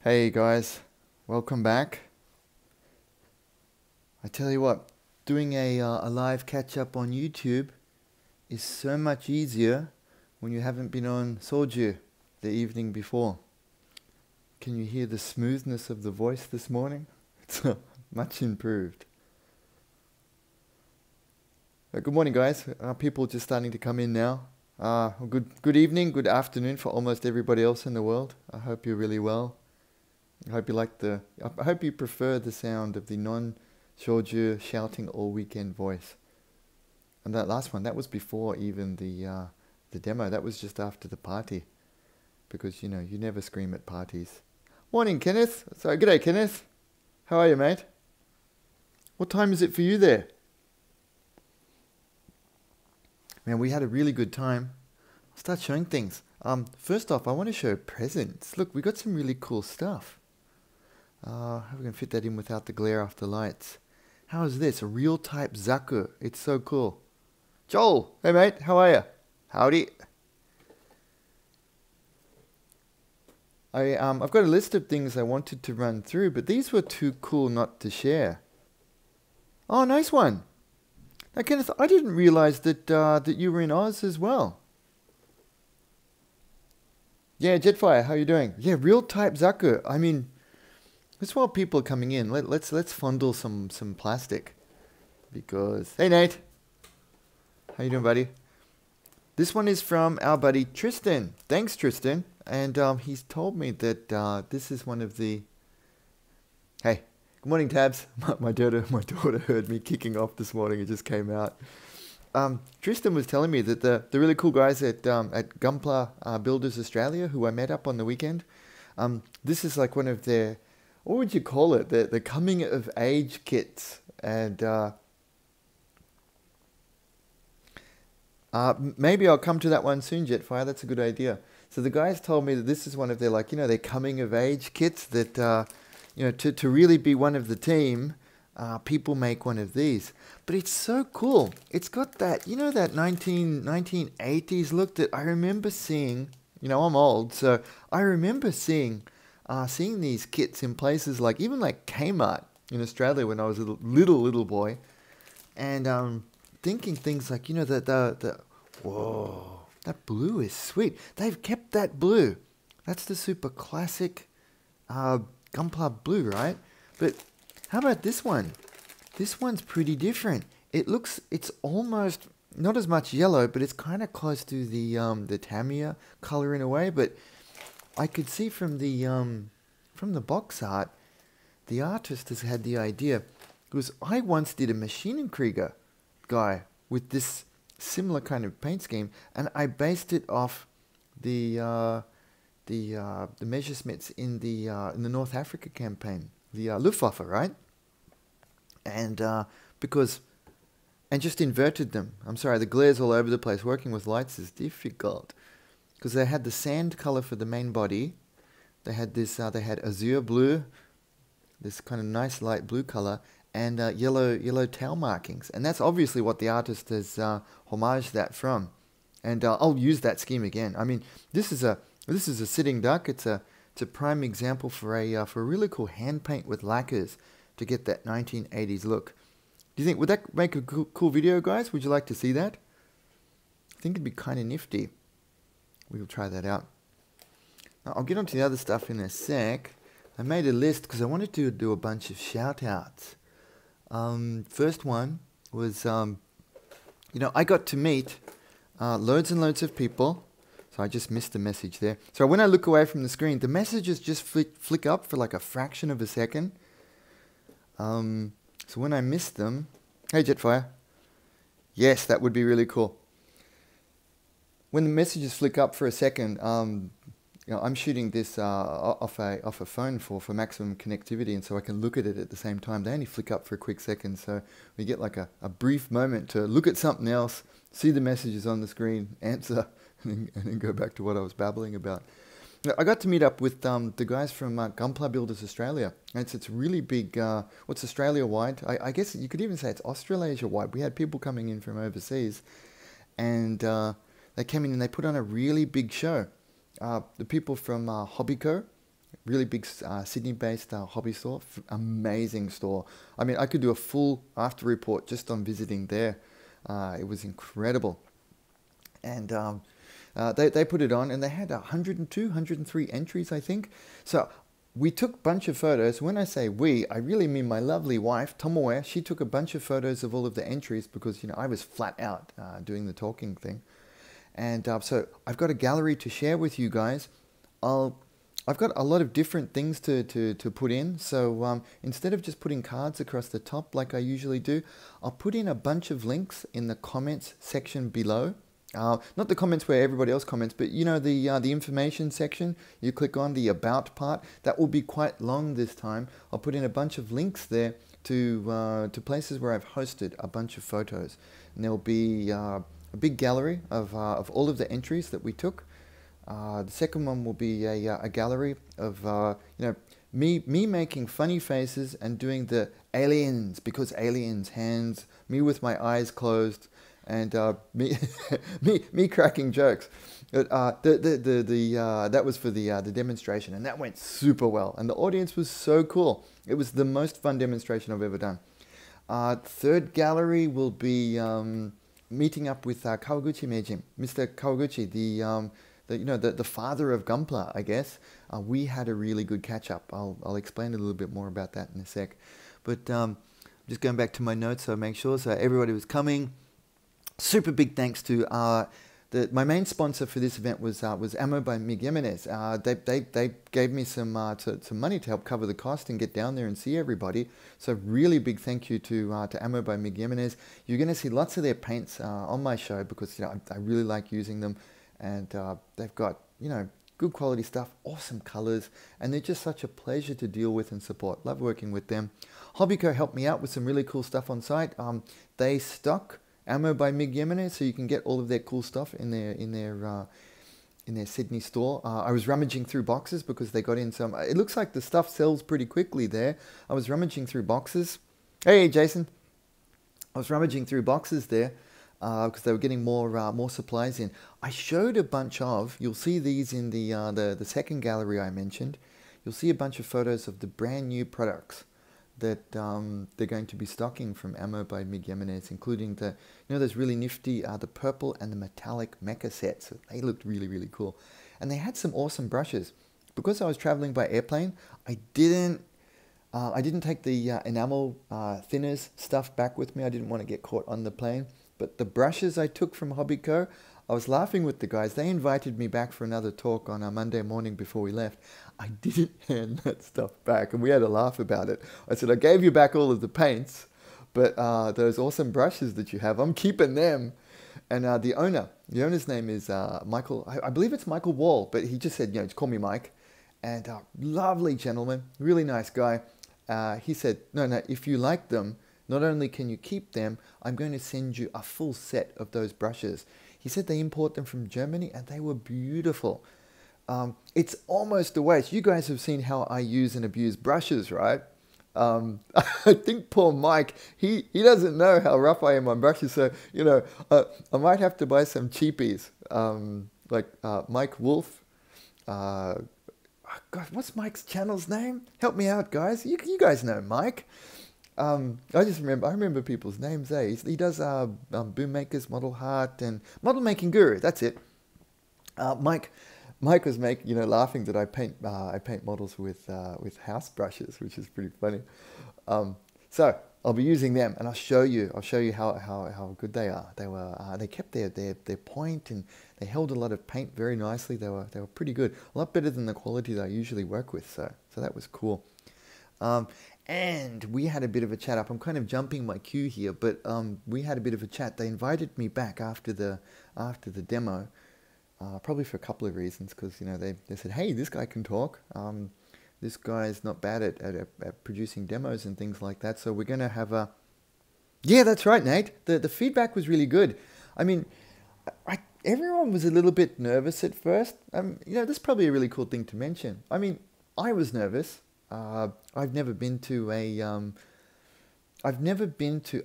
Hey guys, welcome back. I tell you what, doing a live catch up on YouTube is so much easier when you haven't been on Soju the evening before. Can you hear the smoothness of the voice this morning? It's much improved. Good morning guys, people just starting to come in now. Good evening, good afternoon for almost everybody else in the world. I hope you're really well. I hope you prefer the sound of the non-shouju shouting all weekend voice. And that last one, that was before even the demo. That was just after the party, because you know you never scream at parties. Morning, Kenneth. Sorry, g'day, Kenneth. How are you, mate? What time is it for you there? Man, we had a really good time. I'll start showing things. First off, I want to show presents. Look, we got some really cool stuff. How are we going to fit that in without the glare off the lights? How is this? A real type Zaku. It's so cool. Joel! Hey mate, how are you? Howdy. I've got a list of things I wanted to run through, but these were too cool not to share. Oh, nice one. Now Kenneth, I didn't realize that that you were in Oz as well. Yeah, Jetfire, how you doing? Yeah, real type Zaku. I mean, just while people are coming in, let's fondle some plastic, because hey Nate, how you doing, buddy? This one is from our buddy Tristan. Thanks, Tristan. And he's told me that this is one of the. Hey, good morning, Tabs. My daughter heard me kicking off this morning. It just came out. Tristan was telling me that the really cool guys at Gunpla Builders Australia, who I met up on the weekend, this is like one of their, what would you call it? The coming of age kits. And maybe I'll come to that one soon, Jetfire. That's a good idea. So the guys told me that this is one of their, like, you know, their coming of age kits that, you know, to really be one of the team, people make one of these. But it's so cool. It's got that, you know, that 1980s look that I remember seeing. You know, I'm old, so I remember seeing these kits in places like, even like Kmart in Australia when I was a little boy. And thinking things like, you know, whoa, that blue is sweet. They've kept that blue. That's the super classic Gunpla blue, right? But how about this one? This one's pretty different. It's almost not as much yellow, but it's kind of close to the Tamiya color in a way. But I could see from the box art, the artist has had the idea, because I once did a Maschinenkrieger guy with this similar kind of paint scheme, and I based it off the Messerschmitts in the North Africa campaign, the Luftwaffe, right? And and just inverted them. I'm sorry, the glare's all over the place. Working with lights is difficult, because they had the sand color for the main body. They had this. They had azure blue, this kind of nice light blue color, and yellow tail markings. And that's obviously what the artist has homaged that from. And I'll use that scheme again. I mean, this is a sitting duck. It's a prime example for a really cool hand paint with lacquers to get that 1980s look. Do you think, would that make a cool video, guys? Would you like to see that? I think it'd be kind of nifty. We'll try that out. Now, I'll get onto the other stuff in a sec. I made a list because I wanted to do a bunch of shout outs. First one was, you know, I got to meet loads and loads of people. So I just missed the message there. So when I look away from the screen, the messages just flick up for like a fraction of a second. So when I miss them, hey Jetfire, yes, that would be really cool. When the messages flick up for a second, you know, I'm shooting this off a phone for maximum connectivity, and so I can look at it at the same time. They only flick up for a quick second, so we get like a brief moment to look at something else, see the messages on the screen, answer, and then go back to what I was babbling about. I got to meet up with the guys from Gunpla Builders Australia. It's really big. What's Australia-wide? I guess you could even say it's Australasia-wide. We had people coming in from overseas, and they came in and they put on a really big show. The people from Hobbyco really big Sydney-based hobby store. Amazing store. I mean, I could do a full after report just on visiting there. It was incredible. And they put it on, and they had 102, 103 entries, I think. So we took a bunch of photos. When I say we, I really mean my lovely wife, Tomoe. She took a bunch of photos of all of the entries because, you know, I was flat out doing the talking thing. And so I've got a gallery to share with you guys. I've got a lot of different things to put in. So instead of just putting cards across the top like I usually do, I'll put in a bunch of links in the comments section below. Not the comments where everybody else comments, but you know, the information section. You click on the about part. That will be quite long this time. I'll put in a bunch of links there to places where I've hosted a bunch of photos. And there'll be a big gallery of all of the entries that we took. The second one will be a gallery of you know, me making funny faces and doing the aliens, because aliens hands, me with my eyes closed, and me me cracking jokes. But, that was for the demonstration, and that went super well, and the audience was so cool. It was the most fun demonstration I've ever done. Third gallery will be meeting up with Kawaguchi Meijin, Mr. Kawaguchi, the father of Gunpla, I guess. We had a really good catch up. I'll explain a little bit more about that in a sec. But just going back to my notes, so make sure so everybody was coming. Super big thanks to my main sponsor for this event was Ammo by Mig Jimenez. They gave me some money to help cover the cost and get down there and see everybody. So really big thank you to Ammo by Mig Jimenez. You're going to see lots of their paints on my show because, you know, I really like using them, and they've got, you know, good quality stuff, awesome colors, and they're just such a pleasure to deal with and support. Love working with them. Hobbyco helped me out with some really cool stuff on site. They stock Ammo by Mig Jimenez, so you can get all of their cool stuff in their Sydney store. I was rummaging through boxes because they got in some. It looks like the stuff sells pretty quickly there. I was rummaging through boxes. Hey, Jason. I was rummaging through boxes there because they were getting more supplies in. I showed a bunch of. You'll see these in the second gallery I mentioned. You'll see a bunch of photos of the brand new products that they're going to be stocking from Ammo by Mig Jimenez, including the, you know, those really nifty, the purple and the metallic mecha sets. They looked really, really cool. And they had some awesome brushes. Because I was traveling by airplane, I didn't take the enamel thinners stuff back with me. I didn't want to get caught on the plane. But the brushes I took from Hobbyco, I was laughing with the guys. They invited me back for another talk on a Monday morning before we left. I didn't hand that stuff back, and we had a laugh about it. I said, I gave you back all of the paints, but those awesome brushes that you have, I'm keeping them. And the owner's name is Michael, I believe it's Michael Wall, but he just said, you know, just call me Mike. And lovely gentleman, really nice guy. He said, no, if you like them, not only can you keep them, I'm going to send you a full set of those brushes. He said they import them from Germany, and they were beautiful. It's almost a waste. You guys have seen how I use and abuse brushes, right? I think poor Mike, he doesn't know how rough I am on brushes. So, you know, I might have to buy some cheapies, like Mike Wolf. God, what's Mike's channel's name? Help me out, guys. You guys know Mike. I remember people's names. He does Boom Makers, Model Heart, and Model Making Guru. That's it. Mike was laughing that I paint models with house brushes, which is pretty funny. So I'll be using them, and I'll show you how good they are. They kept their point, and they held a lot of paint very nicely. They were pretty good, a lot better than the quality that I usually work with. So that was cool. And we had a bit of a chat up. I'm kind of jumping my cue here, but we had a bit of a chat. They invited me back after the demo, probably for a couple of reasons, because, you know, they said, hey, this guy can talk. This guy's not bad at producing demos and things like that. So we're going to have a... Yeah, that's right, Nate. The feedback was really good. I mean, everyone was a little bit nervous at first. You know, this is probably a really cool thing to mention. I mean, I was nervous. I've never been to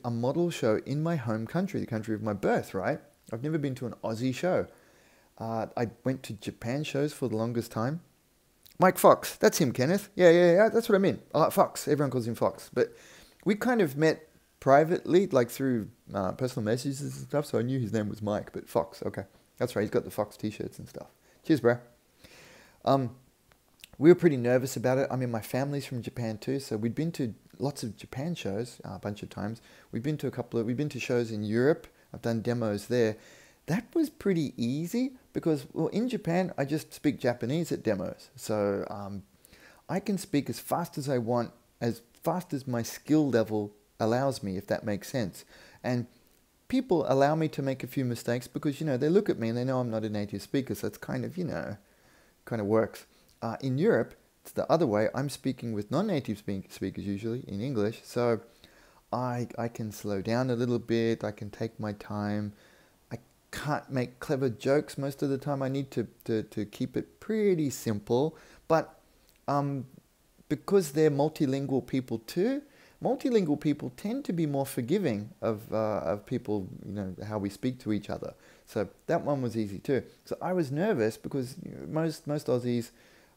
a model show in my home country, the country of my birth, right? I've never been to an Aussie show. I went to Japan shows for the longest time. Mike Fox. That's him, Kenneth. Yeah. That's what I mean. Fox. Everyone calls him Fox. But we kind of met privately, like through personal messages and stuff. So I knew his name was Mike, but Fox. Okay, that's right. He's got the Fox T-shirts and stuff. Cheers, bro. We were pretty nervous about it. I mean, my family's from Japan too, so we'd been to lots of Japan shows a bunch of times. We've been to shows in Europe. I've done demos there. That was pretty easy because, well, in Japan, I just speak Japanese at demos. So I can speak as fast as I want, as fast as my skill level allows me, if that makes sense. And people allow me to make a few mistakes because, they look at me and they know I'm not a native speaker. So it's kind of, kind of works. In Europe, it's the other way. I'm speaking with non-native speakers usually in English. So I can slow down a little bit. I can take my time. Can't make clever jokes most of the time. I need to keep it pretty simple. But because they're multilingual people too, multilingual people tend to be more forgiving of people, how we speak to each other. So that one was easy too. So I was nervous because most Aussies,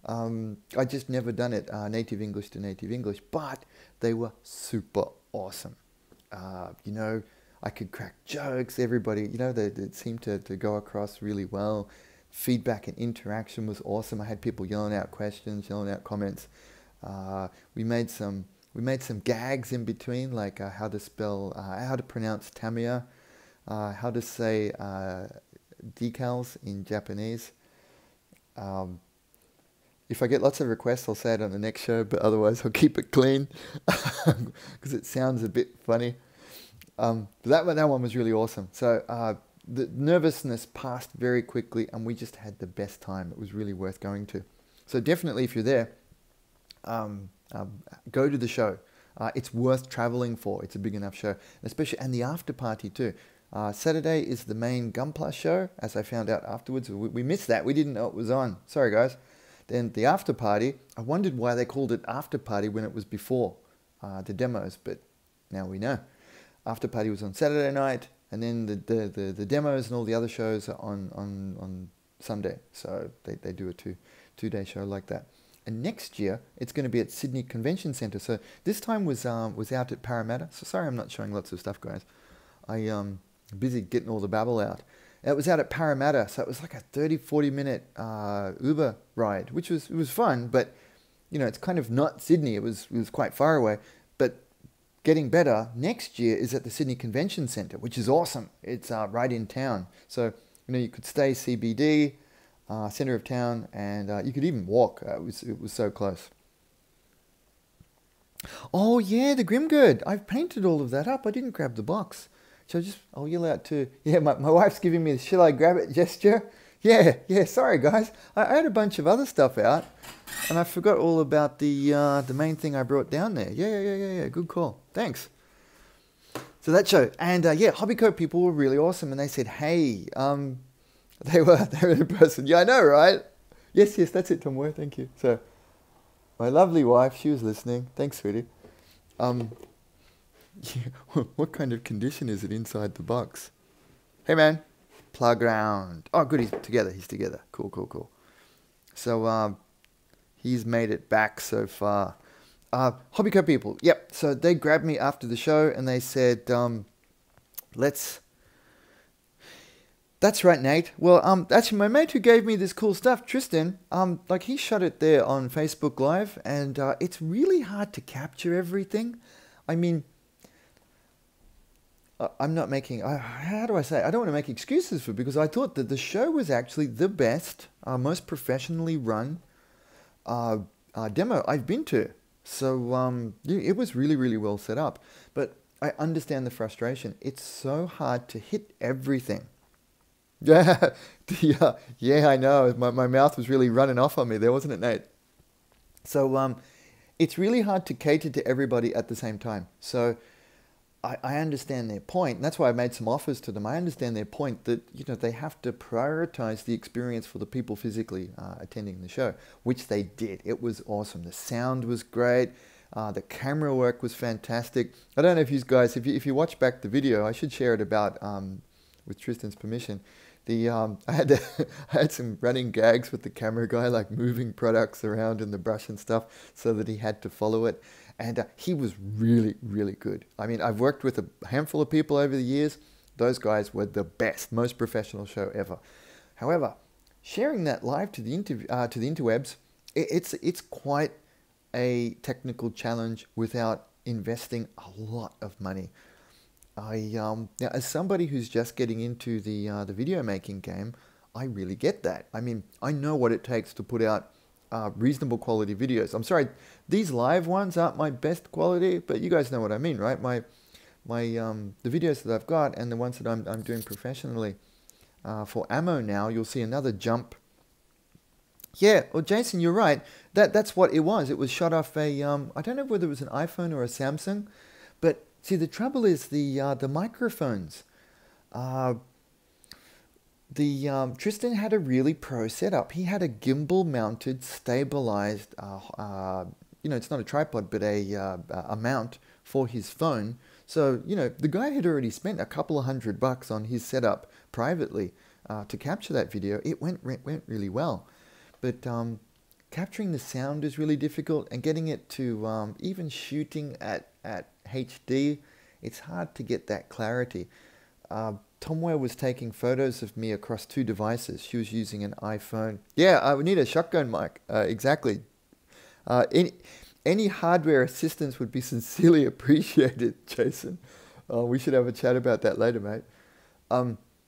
I just never done it native English to native English, but they were super awesome. I could crack jokes, everybody, they seemed to go across really well. Feedback and interaction was awesome. I had people yelling out questions, yelling out comments. We made some gags in between, like how to pronounce Tamiya, how to say decals in Japanese. If I get lots of requests, I'll say it on the next show, but otherwise I'll keep it clean because it sounds a bit funny. That one was really awesome. So the nervousness passed very quickly and we just had the best time. It was really worth going to. So definitely if you're there, go to the show. It's worth traveling for. It's a big enough show, and the after party too. Saturday is the main Gunpla show, as I found out afterwards. We missed that. We didn't know it was on. Sorry, guys. Then the after party, I wondered why they called it after party when it was before the demos, but now we know. After party was on Saturday night, and then the demos and all the other shows are on Sunday. So they do a two-day show like that. And next year, it's going to be at Sydney Convention Centre. So this time was out at Parramatta. So sorry I'm not showing lots of stuff, guys. I'm busy getting all the babble out. It was out at Parramatta, so it was like a 30-40 minute Uber ride, which was fun, but it's kind of not Sydney. It was quite far away. But getting better, next year is at the Sydney Convention Centre, which is awesome. It's right in town. So, you could stay CBD, centre of town, and you could even walk. It was so close. Oh yeah, the Grimgird. I've painted all of that up. I didn't grab the box. So I'll yell out to, yeah, my wife's giving me the shall I grab it gesture. Yeah, sorry guys. I had a bunch of other stuff out and I forgot all about the main thing I brought down there. Yeah, good call. Thanks. So that show. And yeah, Hobbycoat people were really awesome and they said, hey, they were in person. Yeah, I know, right? Yes, that's it, Tom Ware. Thank you. So my lovely wife, she was listening. Thanks, sweetie. Yeah, what kind of condition is it inside the box? Hey man, playground. Oh good, he's together. Cool. So he's made it back so far. Hobbycoat people, yep. So they grabbed me after the show and they said, that's right, Nate. Well, actually my mate who gave me this cool stuff, Tristan, like he shot it there on Facebook Live and it's really hard to capture everything. I mean, I'm not making, how do I say it? I don't want to make excuses for it because I thought that the show was actually the best, most professionally run demo I've been to. So it was really, really well set up. But I understand the frustration. It's so hard to hit everything. Yeah, I know. My mouth was really running off on me there, wasn't it, Nate? So it's really hard to cater to everybody at the same time. So I understand their point, and that's why I made some offers to them. I understand their point that they have to prioritize the experience for the people physically attending the show, which they did. It was awesome. The sound was great. The camera work was fantastic. I don't know if you guys, if you watch back the video, I should share it about with Tristan's permission. I had I had some running gags with the camera guy, like moving products around in the brush and stuff, so that he had to follow it. And he was really, really good. I mean, I've worked with a handful of people over the years. Those guys were the best, most professional show ever. However, sharing that live to the interwebs, it's quite a technical challenge without investing a lot of money. Now, as somebody who's just getting into the video making game, I really get that. I mean, I know what it takes to put out reasonable quality videos. I'm sorry, these live ones aren't my best quality, but you guys know what I mean, right? The videos that I've got and the ones that I'm doing professionally for ammo now, you'll see another jump. Yeah, well, Jason, you're right. That's what it was. It was shot off a I don't know whether it was an iPhone or a Samsung, but see, the trouble is the microphones. Tristan had a really pro setup. He had a gimbal-mounted, stabilized, it's not a tripod, but a mount for his phone. So, the guy had already spent a couple of $100 on his setup privately to capture that video. It went really well. But capturing the sound is really difficult, and getting it to even shooting at HD, it's hard to get that clarity. Tomware was taking photos of me across 2 devices. She was using an iPhone. Yeah, I would need a shotgun mic. Exactly. Any hardware assistance would be sincerely appreciated, Jason. We should have a chat about that later, mate.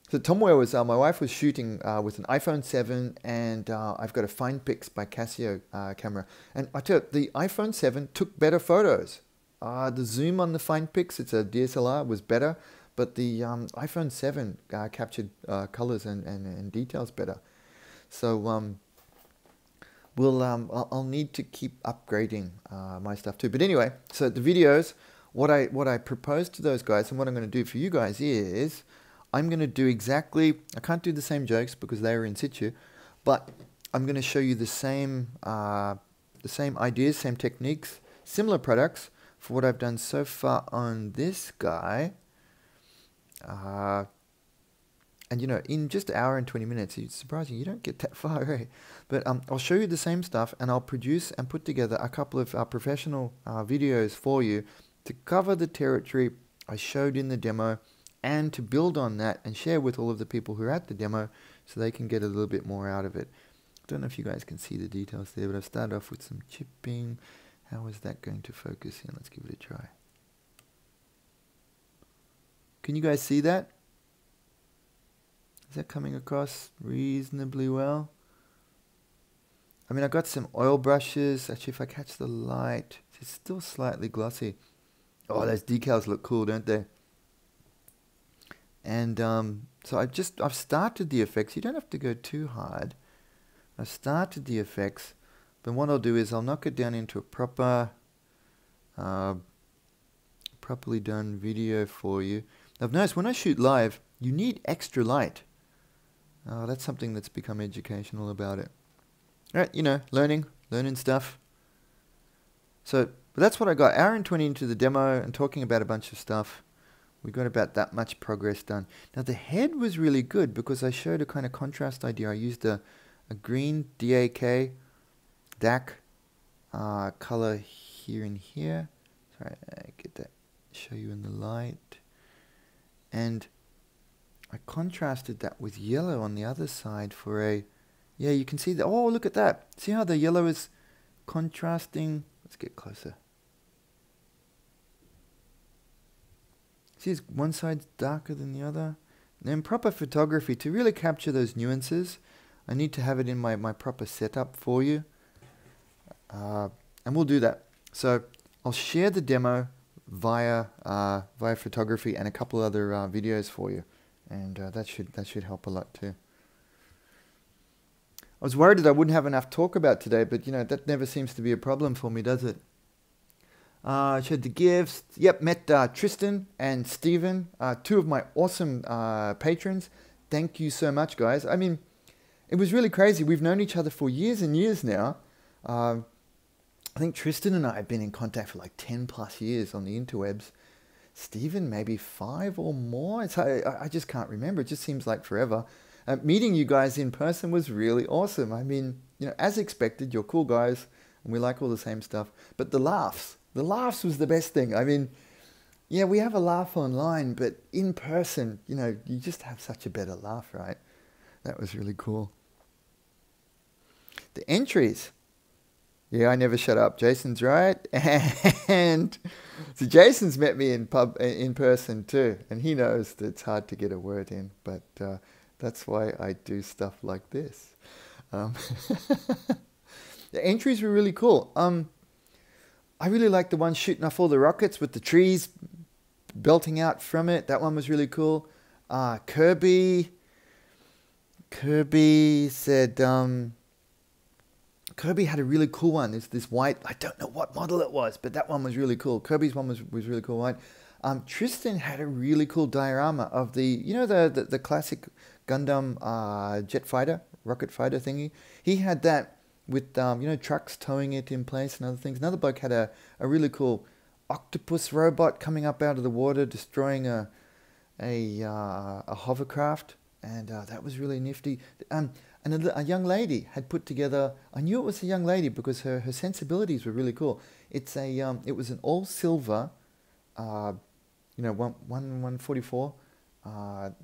So Tomware was, my wife was shooting with an iPhone 7, and I've got a FinePix by Casio camera. And I tell you, the iPhone 7 took better photos. The zoom on the FinePix, it's a DSLR, was better, but the iPhone 7 captured colors and details better. So I'll need to keep upgrading my stuff too. But anyway, so the videos, what I proposed to those guys, and what I'm going to do for you guys is, I'm going to do exactly, I can't do the same jokes because they were in situ, but I'm going to show you the same ideas, same techniques, similar products for what I've done so far on this guy. And in just an hour and 20 minutes, it's surprising you don't get that far, right? But I'll show you the same stuff, and I'll produce and put together a couple of professional videos for you to cover the territory I showed in the demo, and to build on that and share with all of the people who are at the demo so they can get a little bit more out of it. I don't know if you guys can see the details there, but I've started off with some chipping. How is that going to focus in? Let's give it a try. Can you guys see that? Is that coming across reasonably well? I mean, I've got some oil brushes. Actually, if I catch the light, it's still slightly glossy. Oh, those decals look cool, don't they? And so I've started the effects. You don't have to go too hard. I've started the effects, but what I'll do is I'll knock it down into a properly done video for you. I've noticed when I shoot live, you need extra light. That's something that's become educational about it. All right, learning stuff. So, but that's what I got. Hour and 20 into the demo and talking about a bunch of stuff. We got about that much progress done. Now the head was really good because I showed a kind of contrast idea. I used a green DAK color here and here. Sorry, I get that. Show you in the light. And I contrasted that with yellow on the other side for a, yeah, you can see that. Oh, look at that. See how the yellow is contrasting? Let's get closer. See, one side's darker than the other. Now in proper photography, to really capture those nuances, I need to have it in my proper setup for you. And we'll do that. So I'll share the demo via photography and a couple other videos for you. And that should help a lot too. I was worried that I wouldn't have enough talk about today, but that never seems to be a problem for me, does it? I showed the gifts. Yep, met Tristan and Steven, 2 of my awesome patrons. Thank you so much, guys. I mean, it was really crazy. We've known each other for years and years now. I think Tristan and I have been in contact for like 10 plus years on the interwebs. Steven, maybe 5 or more. I just can't remember. It just seems like forever. Meeting you guys in person was really awesome. I mean, you know, as expected, you're cool guys, and we like all the same stuff. But the laughs was the best thing. I mean, yeah, we have a laugh online, but in person, you know, you just have such a better laugh, right? That was really cool. The entries. Yeah, I never shut up. Jason's right. And so Jason's met me in person too, and he knows that it's hard to get a word in, but that's why I do stuff like this. The entries were really cool. I really like the one shooting off all the rockets with the trees belting out from it. That one was really cool. Kirby said, Kirby had a really cool one. There's this white, I don't know what model it was, but that one was really cool. Kirby's one was really cool, right? Tristan had a really cool diorama of the, you know, the classic Gundam jet fighter, rocket fighter thingy. He had that with, you know, trucks towing it in place and other things. Another bloke had a really cool octopus robot coming up out of the water, destroying a hovercraft, and that was really nifty. And a young lady had put together, I knew it was a young lady because her sensibilities were really cool. It was an all silver, you know, 144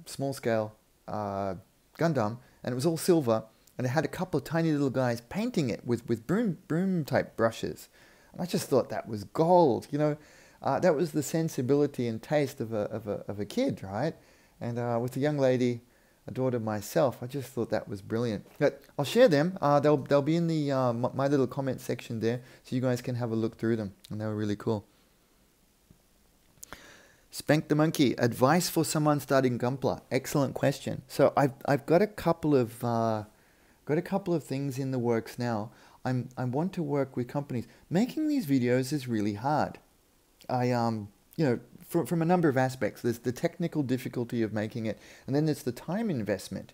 small scale Gundam, and it was all silver, and it had a couple of tiny little guys painting it with broom type brushes. And I just thought that was gold, you know. That was the sensibility and taste of a kid, right? And with a young lady, a daughter myself, I just thought that was brilliant. But I'll share them. They'll be in the my little comment section there, so you guys can have a look through them, and they were really cool. Spank the Monkey, advice for someone starting Gunpla. Excellent question. So I've got a couple of things in the works now. I want to work with companies. Making these videos is really hard. You know, from a number of aspects. There's the technical difficulty of making it, and then there's the time investment.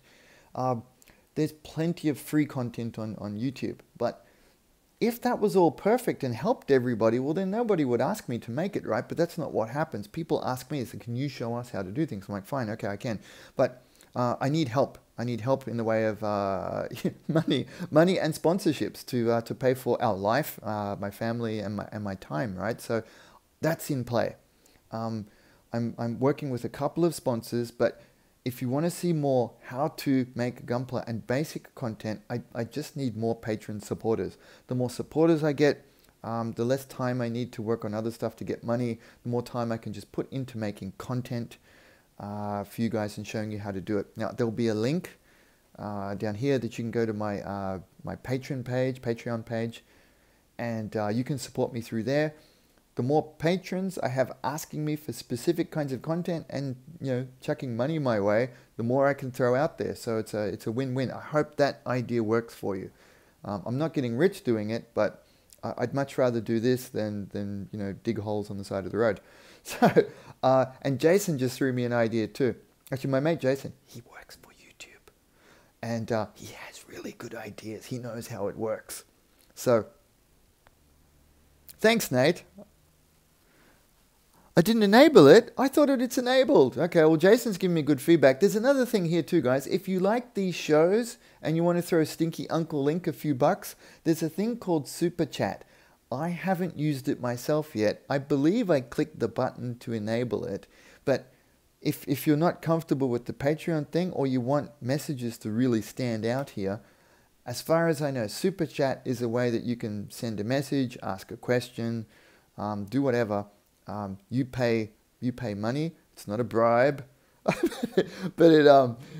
There's plenty of free content on YouTube, but if that was all perfect and helped everybody, well, then nobody would ask me to make it, right? But that's not what happens. People ask me, so can you show us how to do things? I'm like, fine, okay, I can. But I need help. I need help in the way of money and sponsorships to pay for our life, my family, and my time, right? So that's in play. I'm working with a couple of sponsors, but if you want to see more how to make Gunpla and basic content, I just need more patron supporters. The more supporters I get, the less time I need to work on other stuff to get money, the more time I can just put into making content for you guys and showing you how to do it. Now, there'll be a link down here that you can go to my my Patreon page, and you can support me through there. The more patrons I have asking me for specific kinds of content and, you know, chucking money my way, the more I can throw out there. So it's a win-win. I hope that idea works for you. I'm not getting rich doing it, but I'd much rather do this than you know, dig holes on the side of the road. So and Jason just threw me an idea too. Actually, my mate Jason, he works for YouTube, and he has really good ideas. He knows how it works. So thanks, Nate. I didn't enable it. I thought it's enabled. Okay, well, Jason's giving me good feedback. There's another thing here too, guys. If you like these shows and you want to throw Stinky Uncle Linc a few bucks, there's a thing called Super Chat. I haven't used it myself yet. I believe I clicked the button to enable it. But if you're not comfortable with the Patreon thing, or you want messages to really stand out here, as far as I know, Super Chat is a way that you can send a message, ask a question, do whatever. You pay money. It's not a bribe, but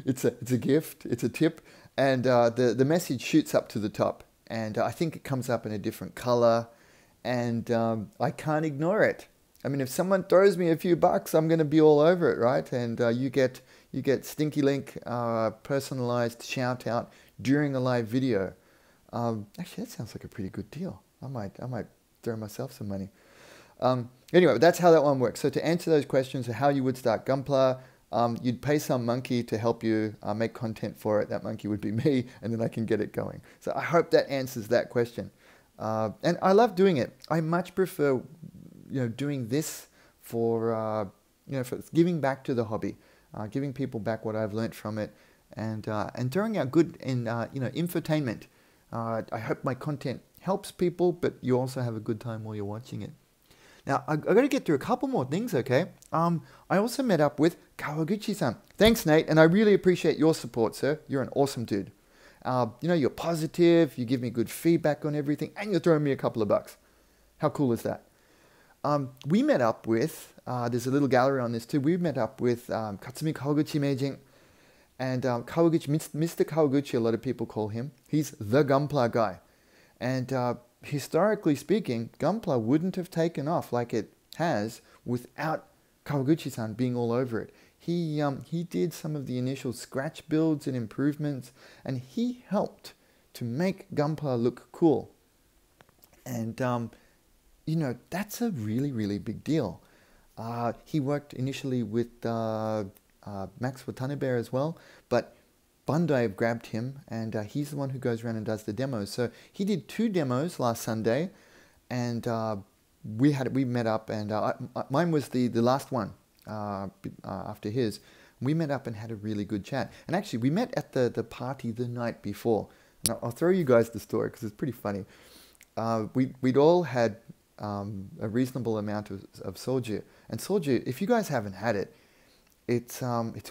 it's a gift. It's a tip, and the message shoots up to the top, and I think it comes up in a different color, and I can't ignore it. I mean, if someone throws me a few bucks, I'm going to be all over it, right? And you get Stinky Linc personalized shout out during a live video. Actually, that sounds like a pretty good deal. I might throw myself some money. Anyway, that's how that one works. So to answer those questions of how you would start Gunpla, you'd pay some monkey to help you make content for it. That monkey would be me, and then I can get it going. So I hope that answers that question. And I love doing it. I much prefer, you know, doing this for, you know, for giving back to the hobby, giving people back what I've learnt from it, and throwing out good and infotainment. I hope my content helps people, but you also have a good time while you're watching it. Now, I got to get through a couple more things, okay? I also met up with Kawaguchi-san. Thanks, Nate, and I really appreciate your support, sir. You're an awesome dude. You're positive, you give me good feedback on everything, and you're throwing me a couple of bucks. How cool is that? We met up with, there's a little gallery on this too, we met up with Katsumi Kawaguchi Meijin, and Kawaguchi, Mr. Kawaguchi, a lot of people call him. He's the Gunpla guy. And historically speaking, Gunpla wouldn't have taken off like it has without Kawaguchi-san being all over it. He did some of the initial scratch builds and improvements, and he helped to make Gunpla look cool. And, that's a really, really big deal. He worked initially with Max Watanabe as well, but Bandai grabbed him, and he's the one who goes around and does the demos. So he did 2 demos last Sunday, and we met up, and mine was the last one after his. We met up and had a really good chat. And actually, we met at the party the night before. Now, I'll throw you guys the story because it's pretty funny. We'd all had a reasonable amount of soju, and soju, if you guys haven't had it, it's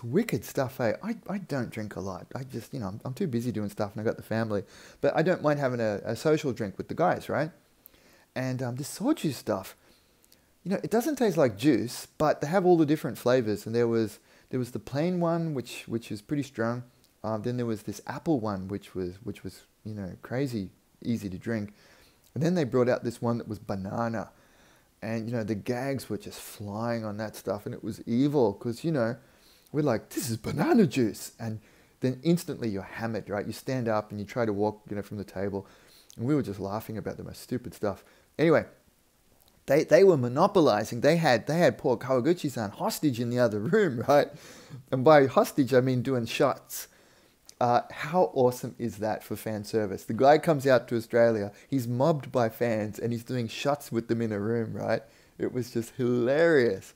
wicked stuff, eh? I don't drink a lot. I just, I'm too busy doing stuff, and I got the family. But I don't mind having a social drink with the guys, right? And this soju stuff, it doesn't taste like juice, but they have all the different flavors. And there was the plain one, which is pretty strong. Then there was this apple one, which was crazy easy to drink. And then they brought out this one that was banana. And, the gags were just flying on that stuff, and it was evil because, we're like, this is banana juice. And then instantly you're hammered, right? You stand up and you try to walk, from the table. And we were just laughing about the most stupid stuff. Anyway, they were monopolizing. They had poor Kawaguchi-san hostage in the other room, right? And by hostage, I mean doing shots. How awesome is that for fan service? The guy comes out to Australia, he's mobbed by fans, and he's doing shots with them in a room, right? It was just hilarious.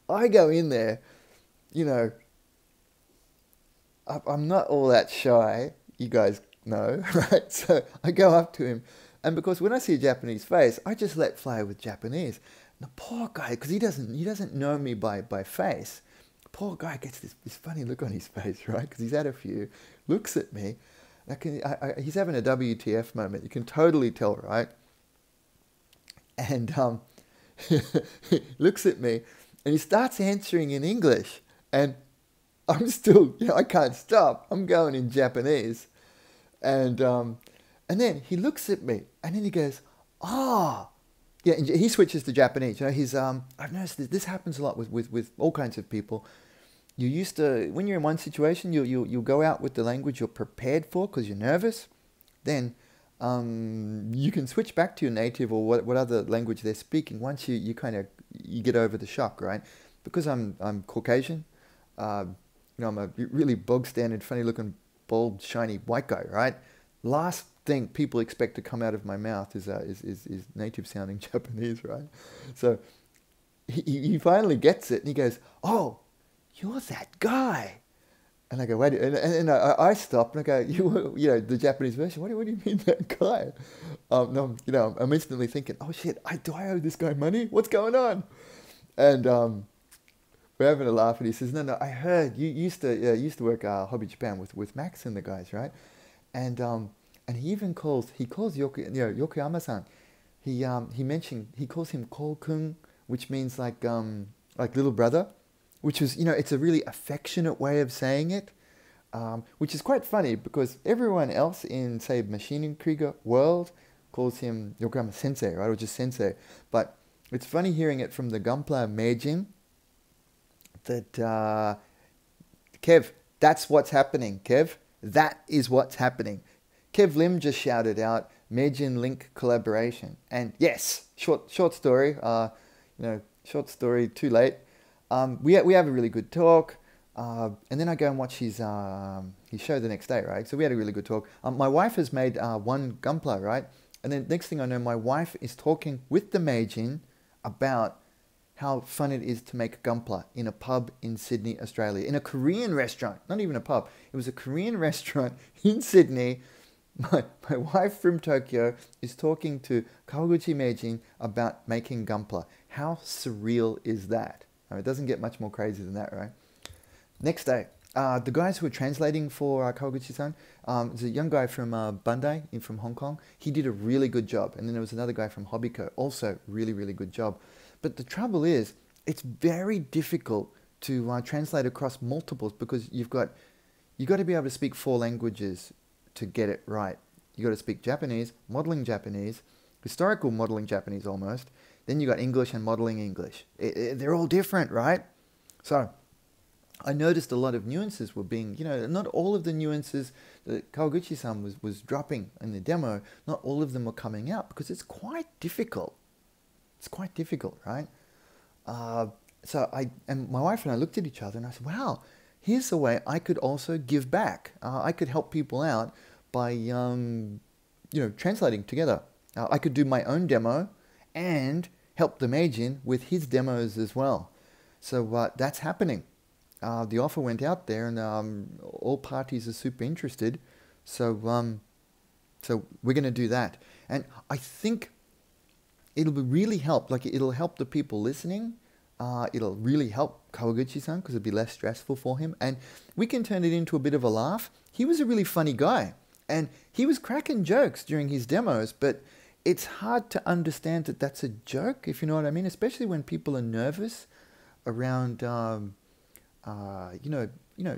I go in there, I'm not all that shy, you guys know, right? So I go up to him, and because when I see a Japanese face, I just let fly with Japanese. And the poor guy, because he doesn't know me by face, poor guy gets this funny look on his face, right? Because he's had a few, looks at me. He's having a WTF moment. You can totally tell, right? And he looks at me, and he starts answering in English. And I'm still, I can't stop. I'm going in Japanese. And then he looks at me, and then he goes, "Ah." Yeah, and he switches to Japanese. I've noticed this happens a lot with all kinds of people. You used to, when you're in one situation, you'll go out with the language you're prepared for because you're nervous. Then you can switch back to your native or what other language they're speaking once you get over the shock, right? Because I'm Caucasian, I'm a really bog standard, funny looking, bald, shiny white guy, right? Last thing people expect to come out of my mouth is native sounding Japanese, right? So he finally gets it, and he goes, "Oh, you're that guy." And I go, "Wait," and I stop, and I go, the Japanese version, what do you mean that guy? No, I'm instantly thinking, oh shit, do I owe this guy money? What's going on? And we're having a laugh, and he says, no, I heard you used to work Hobby Japan with Max and the guys, right? And he even calls Yokoyama-san. He calls him Ko-kun, which means like little brother, which is, it's a really affectionate way of saying it, which is quite funny because everyone else in, say, Machine Krieger world calls him Yokoyama Sensei, right, or just Sensei. But it's funny hearing it from the Gunpla Meijin that, Kev, that's what's happening, Kev. That is what's happening. Kev Lim just shouted out Meijin Linc collaboration. And yes, short story, short story, too late. We have a really good talk, and then I go and watch his show the next day, right? So we had a really good talk. My wife has made one Gunpla, right? And then next thing I know, my wife is talking with the Meijin about how fun it is to make gunpla in a pub in Sydney, Australia, in a Korean restaurant, not even a pub. It was a Korean restaurant in Sydney. My wife from Tokyo is talking to Kawaguchi Meijin about making gunpla. How surreal is that? I mean, it doesn't get much more crazy than that, right? Next day, the guys who were translating for Kawaguchi-san, there's a young guy from Bandai from Hong Kong. He did a really good job. And then there was another guy from Hobbyco, also really, really good job. But the trouble is, it's very difficult to translate across multiples because you've got to be able to speak 4 languages to get it right. You got to speak Japanese, modeling Japanese, historical modeling Japanese almost. Then you got English and modeling English. They're all different, right? So I noticed a lot of nuances were being, not all of the nuances that Kawaguchi-san was dropping in the demo, not all of them were coming out because it's quite difficult. It's quite difficult, right? So my wife and I looked at each other and I said, wow, here's the way I could also give back. I could help people out by, translating together. I could do my own demo and help the Meijin with his demos as well. So that's happening. The offer went out there and all parties are super interested. So we're going to do that. And I think it'll really help. Like, it'll help the people listening. It'll really help Kawaguchi-san because it'll be less stressful for him. And we can turn it into a bit of a laugh. He was a really funny guy. And he was cracking jokes during his demos, but it's hard to understand that that's a joke, if you know what I mean, especially when people are nervous around,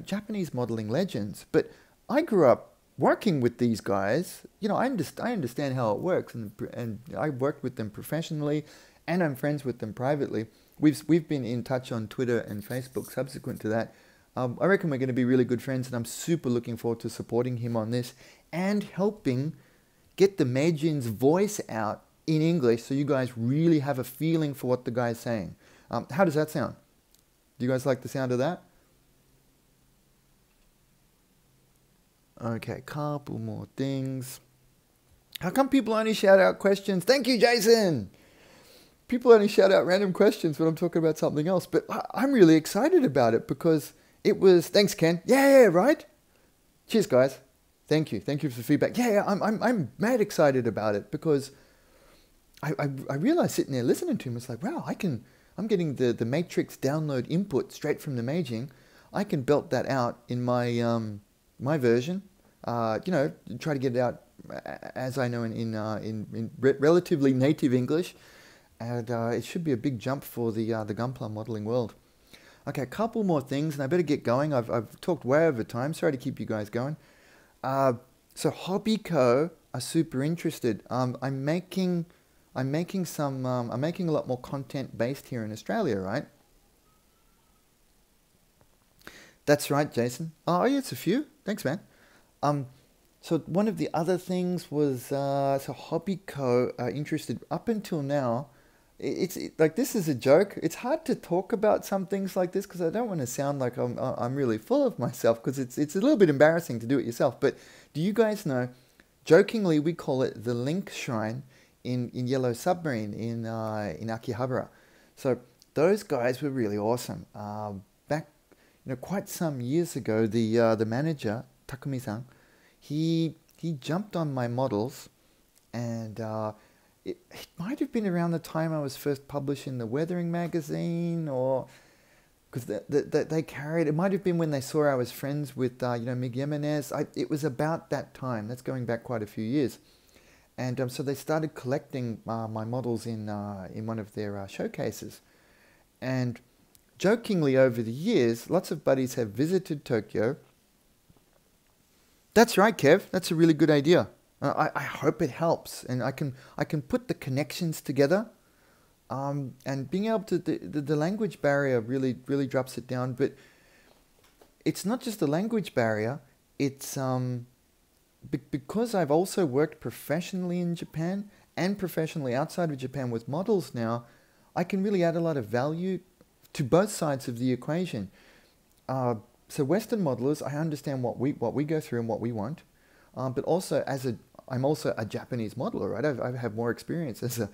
Japanese modeling legends. But I grew up working with these guys. I understand how it works, and I worked with them professionally, and I'm friends with them privately. We've been in touch on Twitter and Facebook subsequent to that. I reckon we're going to be really good friends, and I'm super looking forward to supporting him on this and helping get the Meijin's voice out in English so you guys really have a feeling for what the guy's saying. How does that sound? Do you guys like the sound of that? Okay, couple more things. How come people only shout out questions? Thank you, Jason! People only shout out random questions when I'm talking about something else, but I'm really excited about it because it was... Thanks, Ken. Yeah, right? Cheers, guys. Thank you. Thank you for the feedback. Yeah, I'm mad excited about it because I realized sitting there listening to him, it's like, wow, I'm getting the Matrix download input straight from the Meijin. I can belt that out in my my version. Try to get it out as I know in relatively native English, and it should be a big jump for the gunpla modeling world. Okay, a couple more things, and I better get going. I've talked way over time. Sorry to keep you guys going. So Hobbyco are super interested. I'm making a lot more content based here in Australia, right? That's right, Jason. Oh yeah, it's a few. Thanks, man. So one of the other things was so Hobbyco are interested. Up until now, it's like, this is a joke. It's hard to talk about some things like this because I don't want to sound like I'm really full of myself, because it's a little bit embarrassing to do it yourself. But do you guys know? Jokingly, we call it the Linc Shrine in Yellow Submarine in Akihabara. So those guys were really awesome. Back quite some years ago, the manager Takumi-san, he jumped on my models, and it might have been around the time I was first published in the Weathering magazine, or because they carried, it might have been when they saw I was friends with Mig Jimenez. It was about that time. That's going back quite a few years. And so they started collecting my models in one of their showcases. And jokingly, over the years, lots of buddies have visited Tokyo. That's right, Kev. That's a really good idea. I hope it helps, and I can put the connections together, and being able to the language barrier really drops it down. But it's not just the language barrier. It's because I've also worked professionally in Japan and professionally outside of Japan with models now. I can really add a lot of value to both sides of the equation. So Western modelers, I understand what we go through and what we want, but also I'm also a Japanese modeler, right? I have more experience as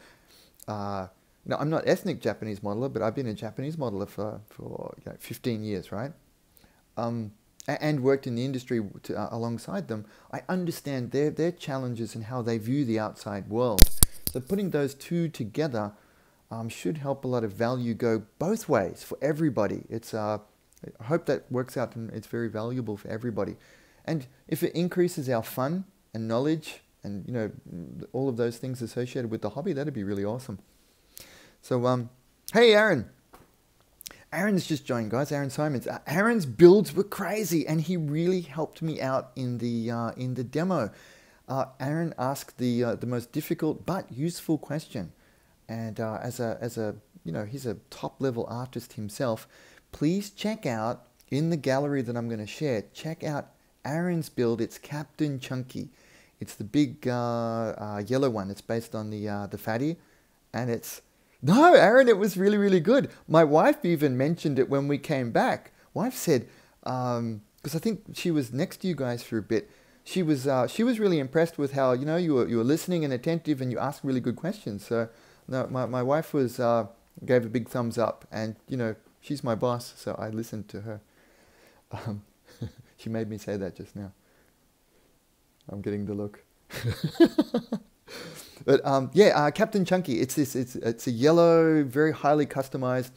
you know, I'm not ethnic Japanese modeler, but I've been a Japanese modeler for 15 years, right? And worked in the industry alongside them. I understand their challenges and how they view the outside world. So putting those two together should help a lot of value go both ways for everybody. I hope that works out and it's very valuable for everybody. And if it increases our fun and knowledge and, you know, all of those things associated with the hobby, that'd be really awesome. So, hey, Aaron. Aaron's just joined, guys. Aaron Simons. Aaron's builds were crazy, and he really helped me out in the demo. Aaron asked the most difficult but useful question, and as a you know, he's a top level artist himself. Please check out in the gallery that I'm going to share. Check out Aaron's build. It's Captain Chunky. It's the big yellow one. It's based on the fatty, and it's. No, Aaron, it was really, really good. My wife even mentioned it when we came back. Wife said, because I think she was next to you guys for a bit. She was really impressed with how, you know, you were listening and attentive, and you asked really good questions. So, no, my wife was gave a big thumbs up, and you know, she's my boss, so I listened to her. She made me say that just now. I'm getting the look. But yeah, Captain Chunky. It's a yellow, very highly customized.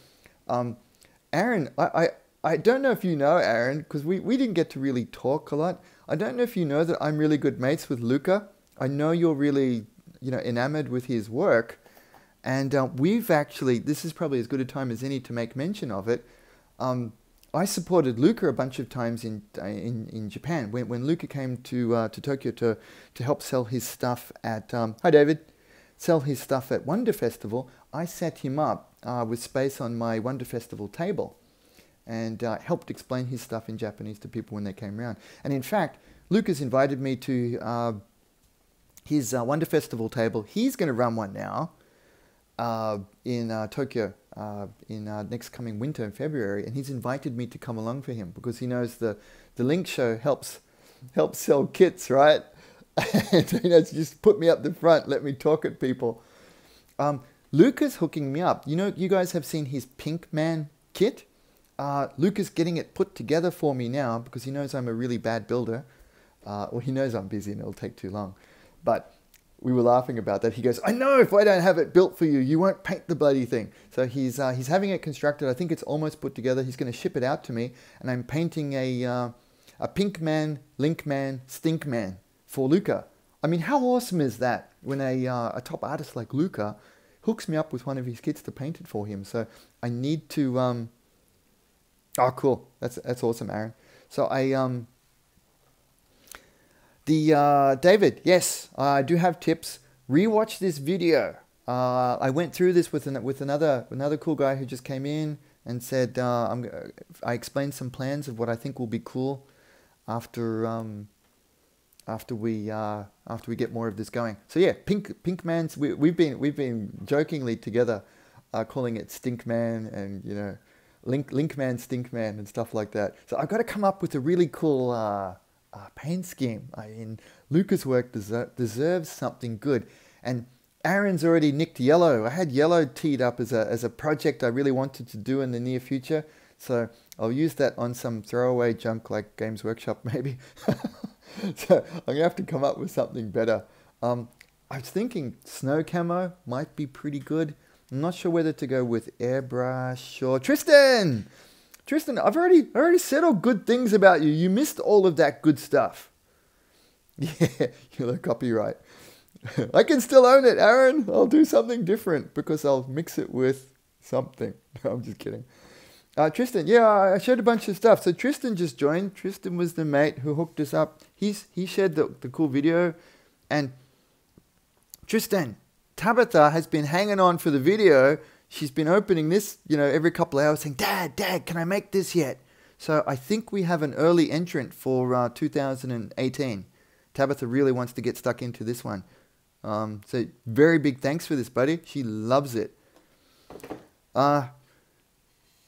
Aaron, I don't know if you know Aaron, because we didn't get to really talk a lot. I don't know if you know that I'm really good mates with Luca. I know you're really, you know, enamored with his work, and we've actually, this is probably as good a time as any to make mention of it. I supported Luca a bunch of times in Japan when Luca came to Tokyo to help sell his stuff at hi David, sell his stuff at Wonder Festival. I set him up with space on my Wonder Festival table, and helped explain his stuff in Japanese to people when they came around. And in fact, Luca's invited me to his Wonder Festival table. He's going to run one now in Tokyo. In next coming winter in February, and he's invited me to come along for him because he knows the Linc show helps sell kits, right? And he knows, just put me up the front, let me talk at people. Luca's hooking me up. You know, you guys have seen his Pink Man kit. Luca's getting it put together for me now because he knows I'm a really bad builder. Well, he knows I'm busy and it'll take too long, but we were laughing about that. He goes, I know if I don't have it built for you, you won't paint the bloody thing. So he's having it constructed. I think it's almost put together. He's going to ship it out to me, and I'm painting a Pink Man, Linc Man, Stink Man for Luca. I mean, how awesome is that when a top artist like Luca hooks me up with one of his kits to paint it for him? So I need to. Oh, cool. That's awesome, Aaron. So David, yes, I do have tips. Rewatch this video. I went through this with another cool guy who just came in and said I explained some plans of what I think will be cool after we get more of this going. So yeah, Pink Man's we've been jokingly together calling it Stink Man, and you know, Linc Man, Stink Man, and stuff like that. So I've got to come up with a really cool paint scheme. I mean, Luca's work deserves something good, and Aaron's already nicked yellow. I had yellow teed up as a project I really wanted to do in the near future, so I'll use that on some throwaway junk like Games Workshop maybe. So I'm gonna have to come up with something better. I was thinking snow camo might be pretty good. I'm not sure whether to go with airbrush or Tristan, I've already said all good things about you. You missed all of that good stuff. Yeah, you're the copyright. I can still own it, Aaron. I'll do something different because I'll mix it with something. No, I'm just kidding. Tristan, yeah, I shared a bunch of stuff. So Tristan just joined. Tristan was the mate who hooked us up. He shared the cool video. And Tristan, Tabitha has been hanging on for the video. She's been opening this, you know, every couple of hours saying, Dad, can I make this yet? So I think we have an early entrant for 2018. Tabitha really wants to get stuck into this one. So very big thanks for this, buddy. She loves it. I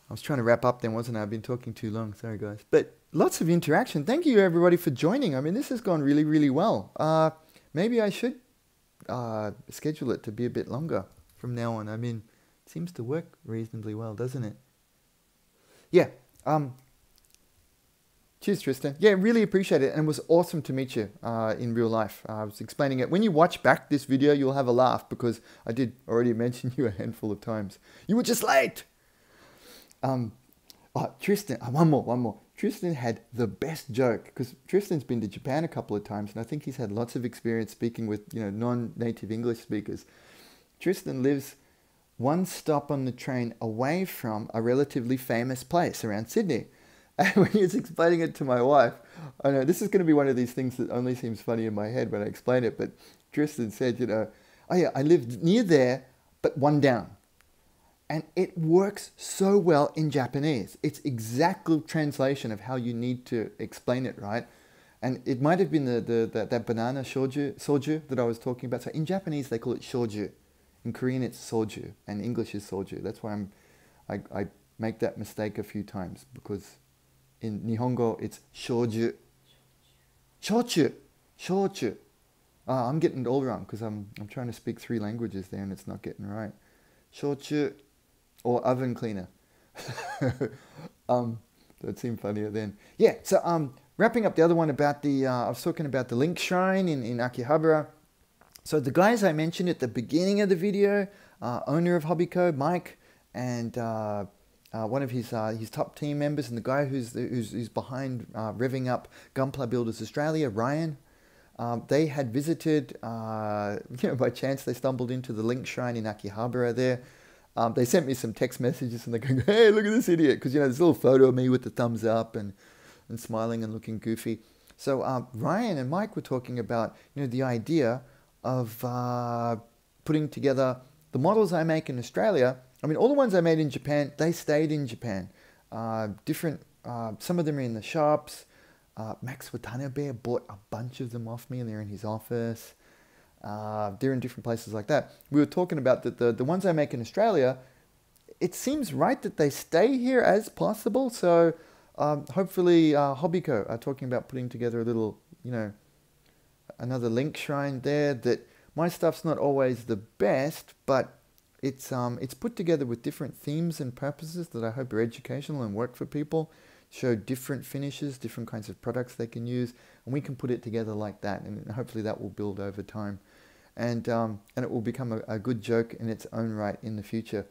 was trying to wrap up then, wasn't I? I've been talking too long. Sorry, guys. But lots of interaction. Thank you, everybody, for joining. I mean, this has gone really, really well. Maybe I should schedule it to be a bit longer from now on. I mean, Seems to work reasonably well, doesn't it? Yeah. Cheers, Tristan. Yeah, really appreciate it. And it was awesome to meet you in real life. I was explaining it. When you watch back this video, you'll have a laugh because I did already mention you a handful of times. You were just late. Tristan, one more. Tristan had the best joke because Tristan's been to Japan a couple of times and I think he's had lots of experience speaking with, non-native English speakers. Tristan lives one stop on the train away from a relatively famous place around Sydney. And when he was explaining it to my wife, I know this is going to be one of these things that only seems funny in my head when I explain it, but Tristan said, oh yeah, I live near there, but one down. And it works so well in Japanese. It's exactly translation of how you need to explain it, right? And it might have been that banana soju that I was talking about. So in Japanese, they call it shoju. In Korean, it's soju, and English is soju. That's why I make that mistake a few times, because in Nihongo, it's shoju. Shochu. I'm getting it all wrong because I'm trying to speak 3 languages there and it's not getting right. Shochu or oven cleaner. That seemed funnier then. Yeah, so wrapping up the other one about I was talking about the Linc shrine in Akihabara. So the guys I mentioned at the beginning of the video, owner of Hobbyco, Mike, and one of his top team members, and the guy who's behind revving up Gunpla Builders Australia, Ryan. They had visited, by chance they stumbled into the Linc shrine in Akihabara there. They sent me some text messages and they're going, hey, look at this idiot. Because, there's a little photo of me with the thumbs up and smiling and looking goofy. So Ryan and Mike were talking about, the idea of putting together the models I make in Australia. I mean, all the ones I made in Japan, they stayed in Japan. Some of them are in the shops. Max Watanabe bought a bunch of them off me and they're in his office. They're in different places like that. We were talking about that the ones I make in Australia, it seems right that they stay here as possible. So hopefully Hobbyco are talking about putting together a little, another Linc shrine there. That my stuff's not always the best, but it's put together with different themes and purposes that I hope are educational and work for people. Show different finishes, different kinds of products they can use, and we can put it together like that, and hopefully that will build over time, and it will become a good joke in its own right in the future.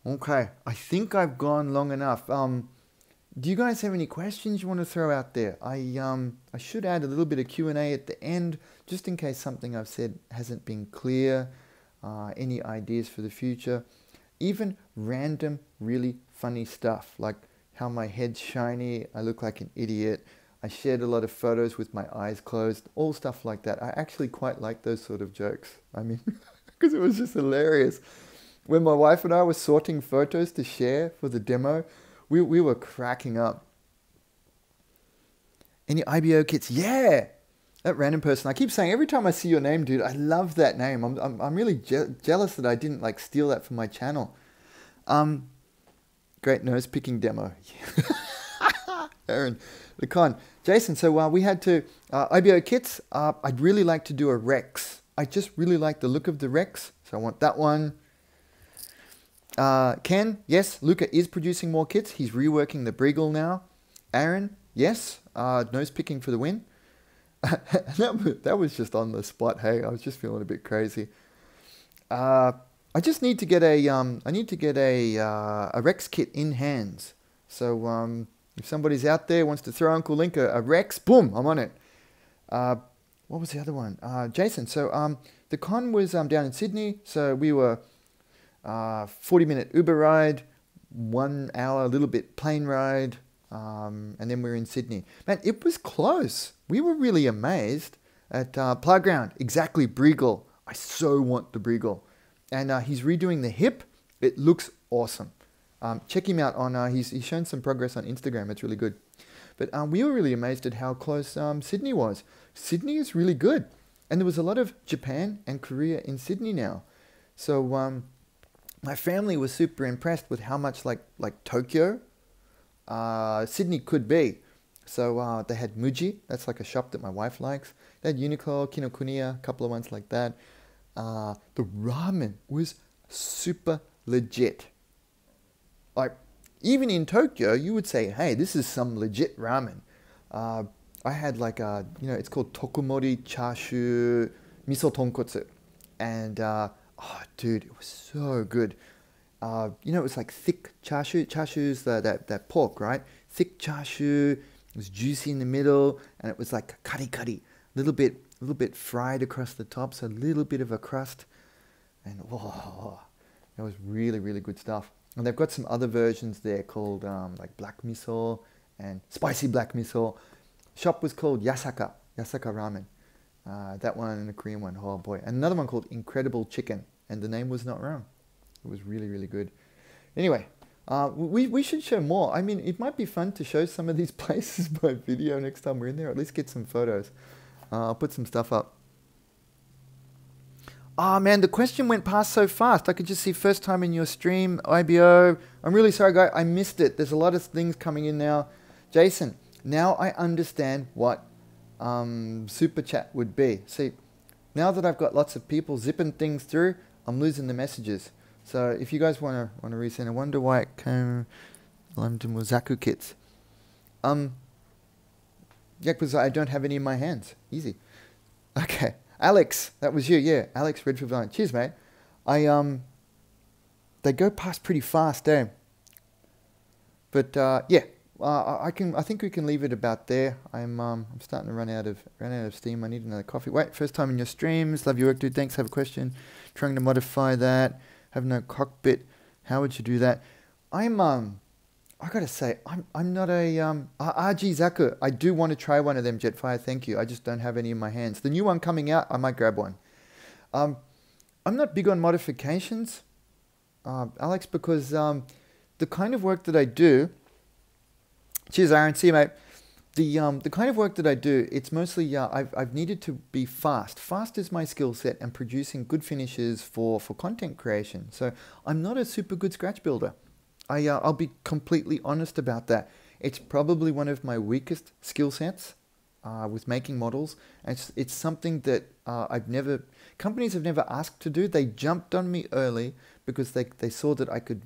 Okay, I think I've gone long enough. Do you guys have any questions you want to throw out there? I should add a little bit of Q&A at the end, just in case something I've said hasn't been clear. Any ideas for the future? Even random, really funny stuff, like how my head's shiny, I look like an idiot, I shared a lot of photos with my eyes closed, all stuff like that. I actually quite like those sort of jokes. I mean, because it was just hilarious. When my wife and I were sorting photos to share for the demo, we were cracking up. Any IBO kits? Yeah! That random person. I keep saying every time I see your name, dude, I love that name. I'm really jealous that I didn't steal that from my channel. Great nose picking demo. Aaron, the con. Jason, so we had to IBO kits. I'd really like to do a Rex. I just really like the look of the Rex, so I want that one. Ken, yes, Luca is producing more kits. He's reworking the Briegel now. Aaron, yes, nose picking for the win. that was just on the spot. Hey, I was just feeling a bit crazy. I just need to get a Rex kit in hands. So if somebody's out there wants to throw Uncle Linc a Rex, boom, I'm on it. What was the other one? Jason. So the con was down in Sydney. So we were 40-minute Uber ride, 1 hour, a little bit plane ride, and then we were in Sydney. Man, it was close. We were really amazed at Playground. Exactly, Briegel. I so want the Briegel. And he's redoing the hip. It looks awesome. Check him out on, he's shown some progress on Instagram. It's really good. But we were really amazed at how close Sydney was. Sydney is really good. And there was a lot of Japan and Korea in Sydney now. So my family was super impressed with how much like Tokyo, Sydney could be. So they had Muji. That's like a shop that my wife likes. They had Uniqlo, Kinokuniya, a couple of ones like that. The ramen was super legit. Like, even in Tokyo, you would say, hey, this is some legit ramen. I had like a, it's called tokumori chashu miso tonkotsu. And, oh, dude, it was so good. It was like thick chashu. Chashu's that pork, right? Thick chashu. It was juicy in the middle, and it was like kari kari. A little bit fried across the top, so a little bit of a crust. And, oh, that was really, really good stuff. And they've got some other versions there called like black miso and spicy black miso. Shop was called Yasaka Ramen. That one and the Korean one, oh boy. And another one called Incredible Chicken, and the name was not wrong. It was really, really good. Anyway, we should show more. I mean, it might be fun to show some of these places by video next time we're in there, or at least get some photos. I'll put some stuff up. Ah, man, the question went past so fast. I could just see first time in your stream, IBO. I'm really sorry, guy. I missed it. There's a lot of things coming in now. Jason, now I understand what super chat would be. See, now that I've got lots of people zipping things through, I'm losing the messages. So if you guys want to resend, I wonder why it came London Zaku kits. Yeah, because I don't have any in my hands. Easy. Okay. Alex, that was you, yeah. Alex Redfield Vine. Cheers, mate. They go past pretty fast, eh? But yeah, I think we can leave it about there. I'm starting to run out of steam. I need another coffee. Wait, first time in your streams. Love your work, dude. Thanks. Have a question. Trying to modify that. Have no cockpit. How would you do that? I gotta say, I'm not a RG Zaku. I do want to try one of them, Jetfire. Thank you. I just don't have any in my hands. The new one coming out, I might grab one. I'm not big on modifications, Alex, because the kind of work that I do. Cheers, Aaron. See you, mate. The kind of work that I do, it's mostly I've needed to be fast. Fast is my skill set, and producing good finishes for content creation. So I'm not a super good scratch builder. I'll be completely honest about that. It's probably one of my weakest skill sets with making models. It's something that companies have never asked to do. They jumped on me early because they saw that I could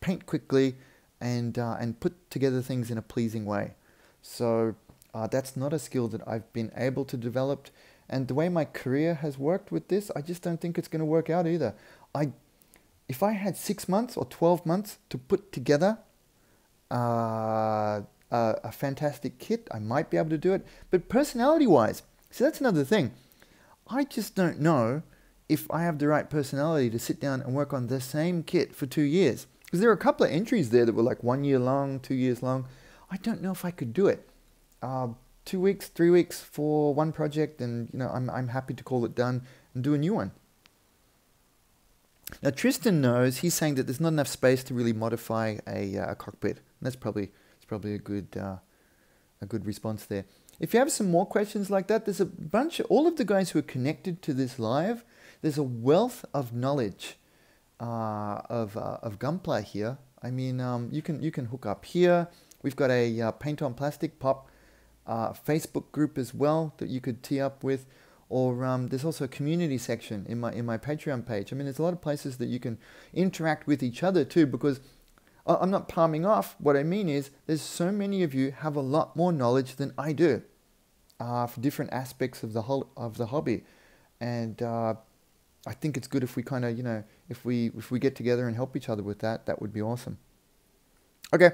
paint quickly and put together things in a pleasing way. So that's not a skill that I've been able to develop. And the way my career has worked with this, I just don't think it's going to work out either. If I had 6 months or 12 months to put together a fantastic kit, I might be able to do it. But personality-wise, see, that's another thing. I just don't know if I have the right personality to sit down and work on the same kit for 2 years. Because there are a couple of entries there that were like 1 year long, 2 years long. I don't know if I could do it. 2 weeks, 3 weeks for one project, and I'm happy to call it done and do a new one. Now Tristan knows. He's saying that there's not enough space to really modify a cockpit. And that's probably a good response there. If you have some more questions like that, there's a bunch. All of the guys who are connected to this live, there's a wealth of knowledge of gunpla here. I mean, you can hook up here. We've got a Paint on Plastic Pop Facebook group as well that you could tee up with. Or there's also a community section in my Patreon page. I mean, there's a lot of places that you can interact with each other too, because I'm not palming off. What I mean is there's so many of you have a lot more knowledge than I do for different aspects of the hobby. And I think it's good if we kind of, if we get together and help each other with that, that would be awesome. Okay.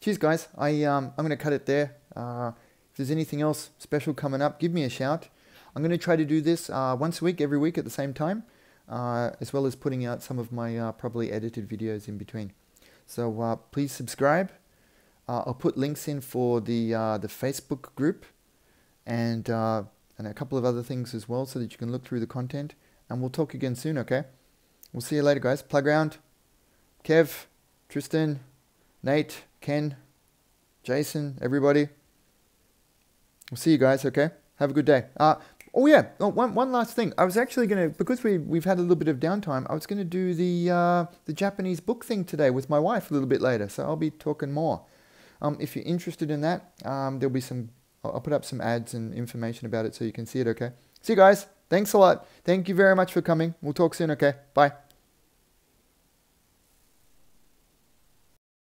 Cheers, guys. I'm going to cut it there. If there's anything else special coming up, give me a shout. I'm going to try to do this once a week, every week at the same time, as well as putting out some of my probably edited videos in between. So please subscribe. I'll put links in for the Facebook group and a couple of other things as well, so that you can look through the content. And we'll talk again soon, okay? We'll see you later, guys. Playground, Kev, Tristan, Nate, Ken, Jason, everybody. We'll see you guys, okay? Have a good day. Oh yeah, one last thing. I was actually going to, because we've had a little bit of downtime, I was going to do the Japanese book thing today with my wife a little bit later, so I'll be talking more. If you're interested in that, there'll be I'll put up some ads and information about it so you can see it, okay? See you guys. Thanks a lot. Thank you very much for coming. We'll talk soon, okay? Bye.